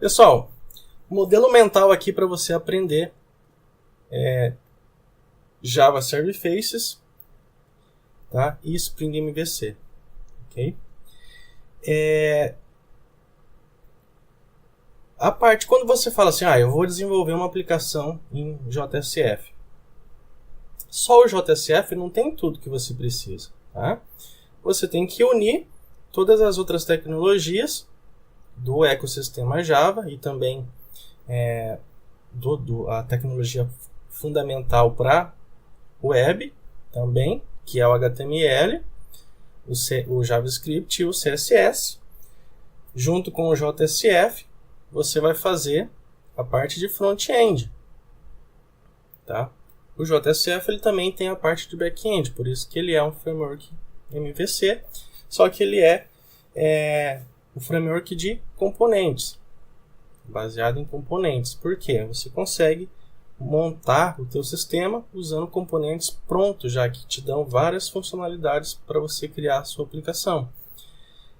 Pessoal, modelo mental aqui para você aprender Java Server Faces, tá? E Spring MVC, ok? A parte, quando você fala assim, eu vou desenvolver uma aplicação em JSF. Só o JSF não tem tudo que você precisa, tá? Você tem que unir todas as outras tecnologias do ecossistema Java e também a tecnologia fundamental para web também, que é o HTML, o JavaScript e o CSS. Junto com o JSF, você vai fazer a parte de front-end, tá? O JSF ele também tem a parte de back-end, por isso que ele é um framework MVC, só que ele é um framework de componentes, baseado em componentes. Por quê? Você consegue montar o teu sistema usando componentes prontos, já que te dão várias funcionalidades para você criar a sua aplicação.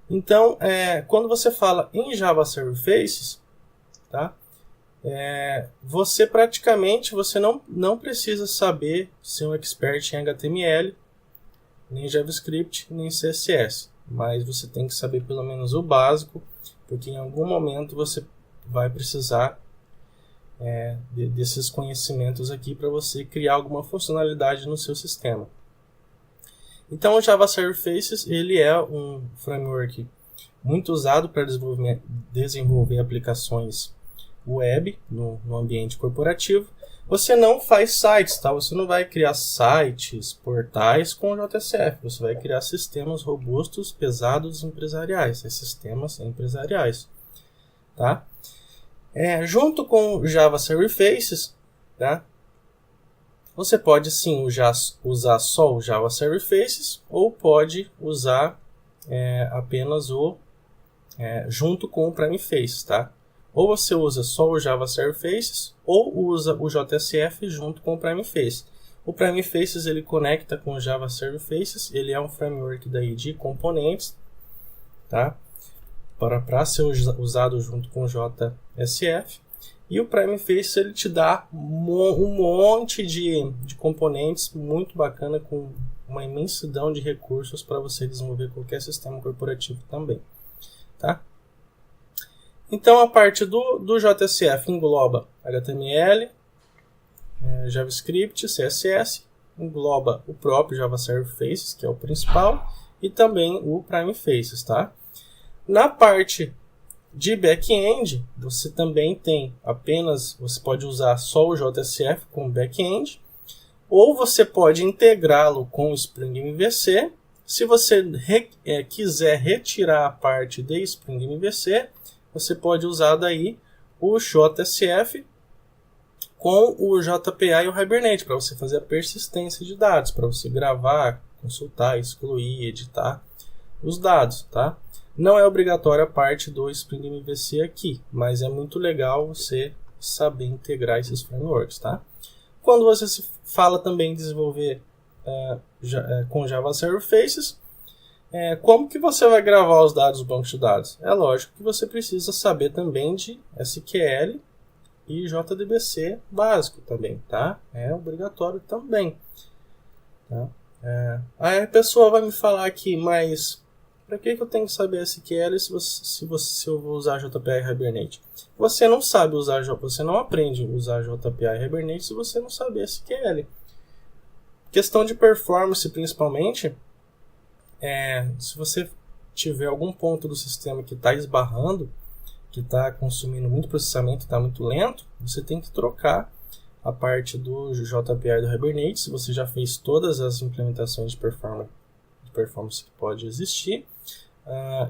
Então, quando você fala em Java Server Faces, tá? Você praticamente não precisa saber ser um expert em HTML, nem JavaScript, nem CSS, mas você tem que saber pelo menos o básico, porque em algum momento você vai precisar desses conhecimentos aqui para você criar alguma funcionalidade no seu sistema. Então, o Java Server Faces ele é um framework muito usado para desenvolver aplicações web no ambiente corporativo. Você não faz sites, tá? Você não vai criar sites, portais com o JSF. Você vai criar sistemas robustos, pesados, empresariais. Sistemas empresariais, tá? Junto com o Java Server Faces, tá? Você pode sim usar só o Java Server Faces ou pode usar apenas junto com o Prime Faces, tá? Ou você usa só o Java Server Faces ou usa o JSF junto com o Prime Faces. O Prime Faces ele conecta com o Java Server Faces, ele é um framework daí de componentes, tá? Para ser usado junto com o JSF. E o Prime Faces ele te dá um monte de componentes muito bacana, com uma imensidão de recursos para você desenvolver qualquer sistema corporativo também, tá? Então a parte do JSF engloba HTML, JavaScript, CSS, engloba o próprio Java Server Faces, que é o principal, e também o Prime Faces, tá? Na parte de back-end, você também tem você pode usar só o JSF como back-end, ou você pode integrá-lo com o Spring MVC. Se você quiser retirar a parte de Spring MVC, você pode usar daí o JSF com o JPA e o Hibernate para você fazer a persistência de dados, para você gravar, consultar, excluir, editar os dados, tá? Não é obrigatória a parte do Spring MVC aqui, mas é muito legal você saber integrar esses frameworks, tá? Quando você se fala também em desenvolver com Java Server Faces, como que você vai gravar os dados do banco de dados? É lógico que você precisa saber também de SQL e JDBC básico também, tá? É obrigatório também. Tá? Aí a pessoa vai me falar aqui, mas para que eu tenho que saber SQL se eu vou usar JPA e Hibernate? Você não sabe usar, você não aprende a usar JPA e Hibernate se você não sabe SQL. Questão de performance, principalmente, se você tiver algum ponto do sistema que está esbarrando, que está consumindo muito processamento, está muito lento, você tem que trocar a parte do JPA e do Hibernate. Se você já fez todas as implementações de performance que pode existir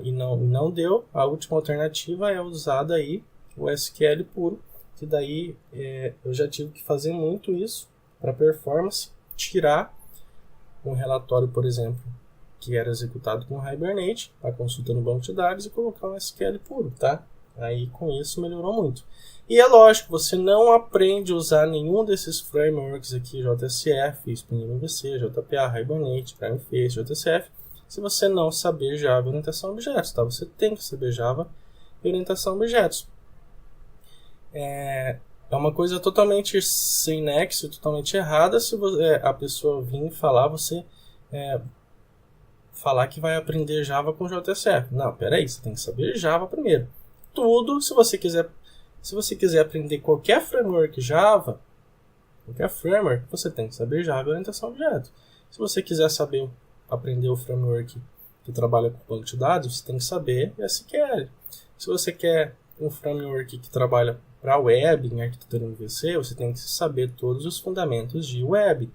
e não deu, a última alternativa é usar daí o SQL puro, que daí eu já tive que fazer muito isso para performance, tirar um relatório, por exemplo, que era executado com Hibernate, a consulta no banco de dados, e colocar um SQL puro, tá? Aí com isso melhorou muito. E é lógico, você não aprende a usar nenhum desses frameworks aqui, JSF, Spring MVC, JPA, Hibernate, Prime Faces, JSF, se você não saber Java e orientação a objetos, tá? Você tem que saber Java e orientação a objetos. é uma coisa totalmente sem nexo, totalmente errada se a pessoa vir falar, você falar que vai aprender Java com JSF. Não, peraí, você tem que saber Java primeiro. Tudo, se você quiser aprender qualquer framework Java, você tem que saber Java e orientação a objetos. Se você quiser aprender o framework que trabalha com banco de dados, você tem que saber SQL. Se você quer um framework que trabalha para web, em arquitetura MVC, você tem que saber todos os fundamentos de web.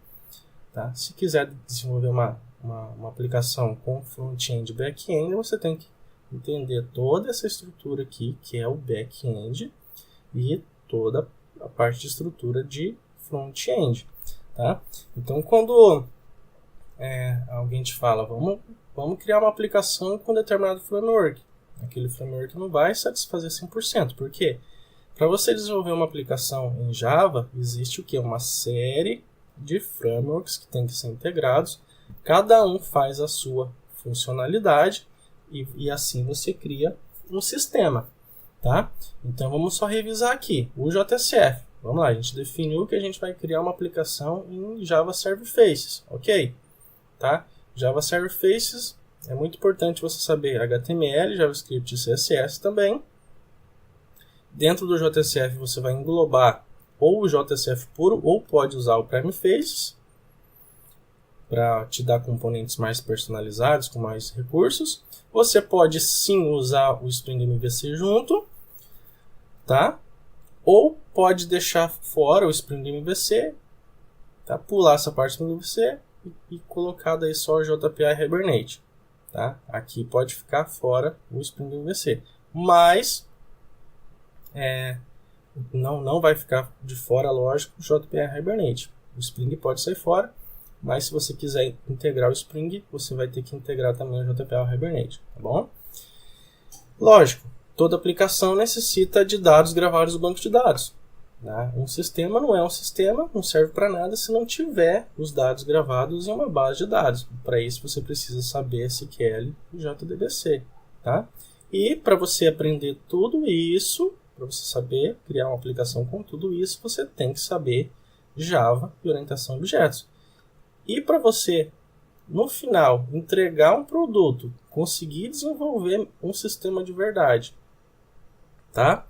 Tá? Se quiser desenvolver uma aplicação com front-end e back-end, você tem que entender toda essa estrutura aqui, que é o back-end, e toda a parte de estrutura de front-end. Tá? Então, quando alguém te fala, vamos criar uma aplicação com determinado framework, aquele framework não vai satisfazer 100%. Por quê? Para você desenvolver uma aplicação em Java, existe o quê? Uma série de frameworks que tem que ser integrados. Cada um faz a sua funcionalidade e assim você cria um sistema. Tá? Então vamos só revisar aqui. O JSF. Vamos lá, a gente definiu que a gente vai criar uma aplicação em Java Server Faces. Ok? Tá? Java Server Faces é muito importante você saber HTML, JavaScript e CSS também. Dentro do JSF você vai englobar ou o JSF puro ou pode usar o Prime Faces para te dar componentes mais personalizados, com mais recursos. Você pode sim usar o Spring MVC junto, tá? Ou pode deixar fora o Spring MVC, tá? Pular essa parte do MVC e colocar daí só o JPA e Hibernate. Tá? Aqui pode ficar fora o Spring MVC. Mas não vai ficar de fora, lógico, o JPA e Hibernate. O Spring pode sair fora, mas se você quiser integrar o Spring, você vai ter que integrar também o JPA e Hibernate. Tá bom? Lógico, toda aplicação necessita de dados gravados no banco de dados. Tá? Um sistema não é um sistema, não serve para nada se não tiver os dados gravados em uma base de dados. Para isso você precisa saber SQL e JDBC. Tá? E para você aprender tudo isso, para você saber criar uma aplicação com tudo isso, você tem que saber Java e orientação a objetos. E para você, no final, entregar um produto, conseguir desenvolver um sistema de verdade, tá?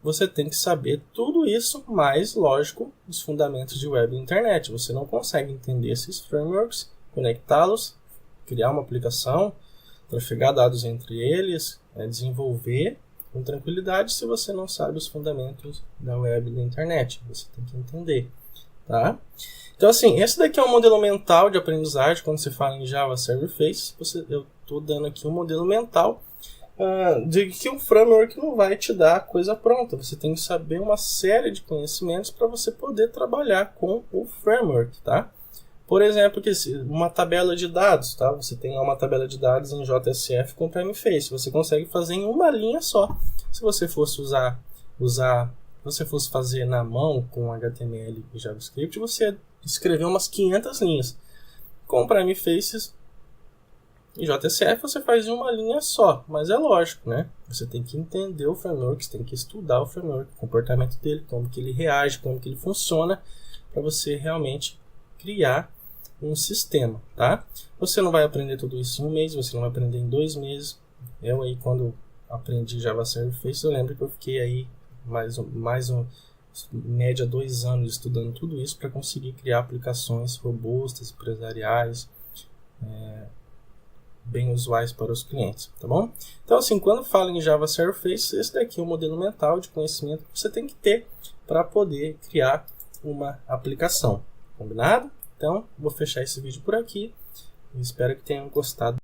Você tem que saber tudo isso, mais, lógico, os fundamentos de web e internet. Você não consegue entender esses frameworks, conectá-los, criar uma aplicação, trafegar dados entre eles, desenvolver com tranquilidade se você não sabe os fundamentos da web e da internet. Você tem que entender. Tá? Então, assim, esse daqui é um modelo mental de aprendizagem. Quando você fala em Java Server Faces, eu estou dando aqui um modelo mental de que um framework não vai te dar a coisa pronta. Você tem que saber uma série de conhecimentos para você poder trabalhar com o framework. Tá? Por exemplo, uma tabela de dados. Tá? Você tem lá uma tabela de dados em JSF com Prime Face. Você consegue fazer em uma linha só. Se você fosse você fosse fazer na mão com HTML e JavaScript, você escreveu umas 500 linhas. Com Prime Faces e JSF você faz em uma linha só, mas é lógico, né? Você tem que entender o framework, você tem que estudar o framework, o comportamento dele, como que ele reage, como que ele funciona, para você realmente criar um sistema, tá? Você não vai aprender tudo isso em um mês, você não vai aprender em 2 meses. Eu aí, quando aprendi Java Server Faces, eu lembro que eu fiquei aí média 2 anos estudando tudo isso para conseguir criar aplicações robustas, empresariais, bem usuais para os clientes, tá bom? Então, assim, quando fala em Java Server Faces, esse daqui é o modelo mental de conhecimento que você tem que ter para poder criar uma aplicação, combinado? Então, vou fechar esse vídeo por aqui, espero que tenham gostado.